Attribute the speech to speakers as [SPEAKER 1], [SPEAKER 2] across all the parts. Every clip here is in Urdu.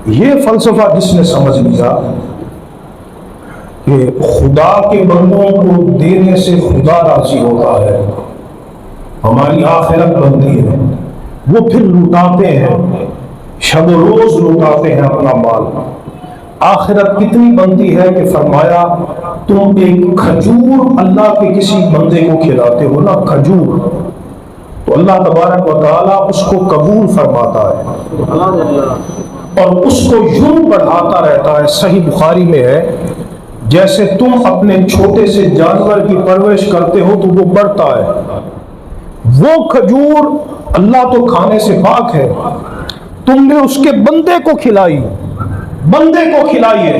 [SPEAKER 1] یہ فلسفہ جس نے سمجھ لیا کہ خدا کے بندوں کو دینے سے خدا راضی ہوتا ہے، ہماری آخرت بنتی ہے، وہ پھر لوٹاتے ہیں، شب و روز لوٹاتے ہیں اپنا مال۔ آخرت کتنی بنتی ہے کہ فرمایا تم ایک کھجور اللہ کے کسی بندے کو کھلاتے ہو نا، کھجور، تو اللہ تبارک و تعالیٰ اس کو قبول فرماتا ہے اور اس کو یوں بڑھاتا رہتا ہے۔ صحیح بخاری میں ہے، جیسے تم اپنے چھوٹے سے جانور کی پرورش کرتے ہو تو وہ بڑھتا ہے، وہ کھجور اللہ تو کھانے سے پاک ہے، تم نے اس کے بندے کو کھلائی، بندے کو کھلائیے،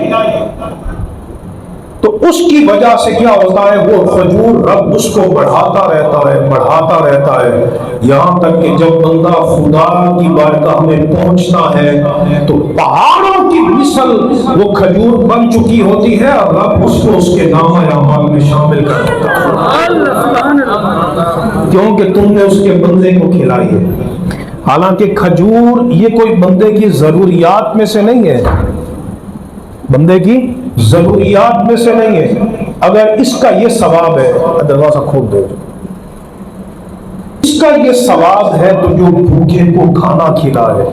[SPEAKER 1] تو اس کی وجہ سے کیا ہوتا ہے، وہ کھجور رب اس کو بڑھاتا رہتا ہے، بڑھاتا رہتا ہے، یہاں تک کہ جب بندہ خدا کی بارگاہ میں پہنچتا ہے تو پہاڑوں کی مثل وہ کھجور بن چکی ہوتی ہے اور رب اس کو اس کے نامہ اعمال میں شامل کر دیتا ہے، کیونکہ تم نے اس کے بندے کو کھلائی ہے۔ حالانکہ کھجور یہ کوئی بندے کی ضروریات میں سے نہیں ہے، بندے کی ضروریات میں سے نہیں ہے۔ اگر اس کا یہ ثواب ہے، دروازہ کھول دو، اس کا یہ ثواب ہے تو جو بھوکے کو کھانا کھلائے،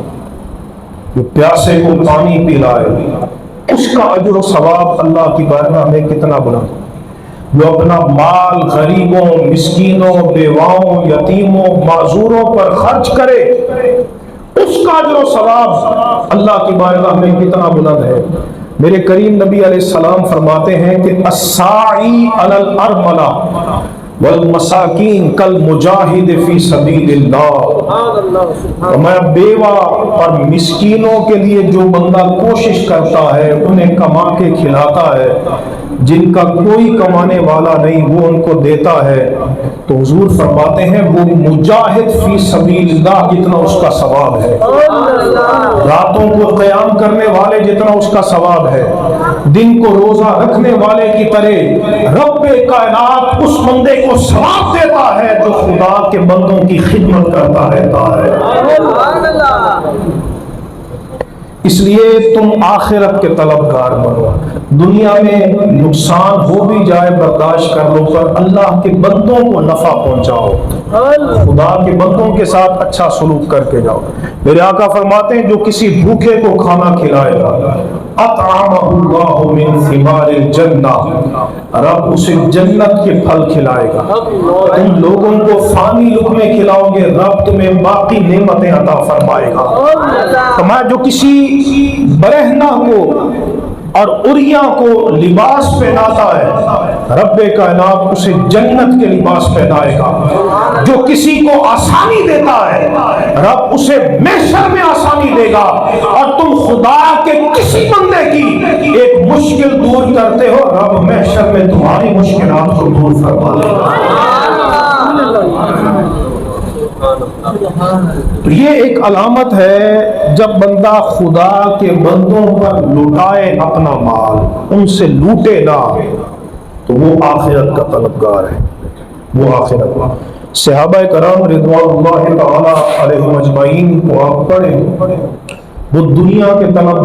[SPEAKER 1] جو پیاسے کو پانی پلائے، اس کا اجر و ثواب اللہ کی بارگاہ میں کتنا بڑا۔ جو اپنا مال غریبوں، مسکینوں، بیواؤں، یتیموں، معذوروں پر خرچ کرے، اس کا اجر و ثواب اللہ کی بارگاہ میں کتنا بلند ہے۔ میرے کریم نبی علیہ السلام فرماتے ہیں کہ الساعی علی الارملہ والمساکین کالمجاہد فی سبیل اللہ، میں بیوہ اور مسکینوں کے لیے جو بندہ کوشش کرتا ہے، انہیں کما کے کھلاتا ہے، جن کا کوئی کمانے والا نہیں وہ ان کو دیتا ہے، تو حضور فرماتے ہیں وہ مجاہد فی سبیل اللہ جتنا اس کا ثواب ہے، راتوں کو قیام کرنے والے جتنا اس کا ثواب ہے، دن کو روزہ رکھنے والے کی طرح رب کائنات اس بندے کو ثواب دیتا ہے جو خدا کے بندوں کی خدمت کرتا رہتا ہے۔ اس لیے تم آخرت کے طلبگار بنو، دنیا میں نقصان ہو بھی جائے برداشت کر لو، پر اللہ کے بندوں کو نفع پہنچاؤ، خدا کے بندوں کے ساتھ اچھا سلوک کر کے جاؤ۔ میرے آقا فرماتے ہیں جو کسی بھوکے کو کھانا کھلائے گا، اطعمہ اللہ من ثمار الجنہ، رب اسے جنت کے پھل کھلائے گا۔ تم لوگوں کو فانی لقمے کھلاؤ گے، رب تمہیں باقی نعمتیں عطا فرمائے گا۔ فرمایا جو کسی برہنہ کو اور عریاں کو لباس پہناتا ہے، رب کائنات اسے جنت کے لباس پہنائے گا۔ جو کسی کو آسانی دیتا ہے، رب اسے محشر میں آسانی دے گا، اور تم خدا کے کسی بندے کی ایک مشکل دور کرتے ہو، رب محشر میں تمہاری مشکلات کو دور فرما دے گا۔ تو یہ ایک علامت ہے جب بندہ خدا کے بندوں پر لٹائے اپنا مال، ان سے لوٹے نہ، تو وہ آخرت کا طلبگار ہے، وہ آخرت۔ صحابہ کرام رضوان اللہ تعالی علیہم اجمعین کو آپ پڑھیں، وہ دنیا کے طلب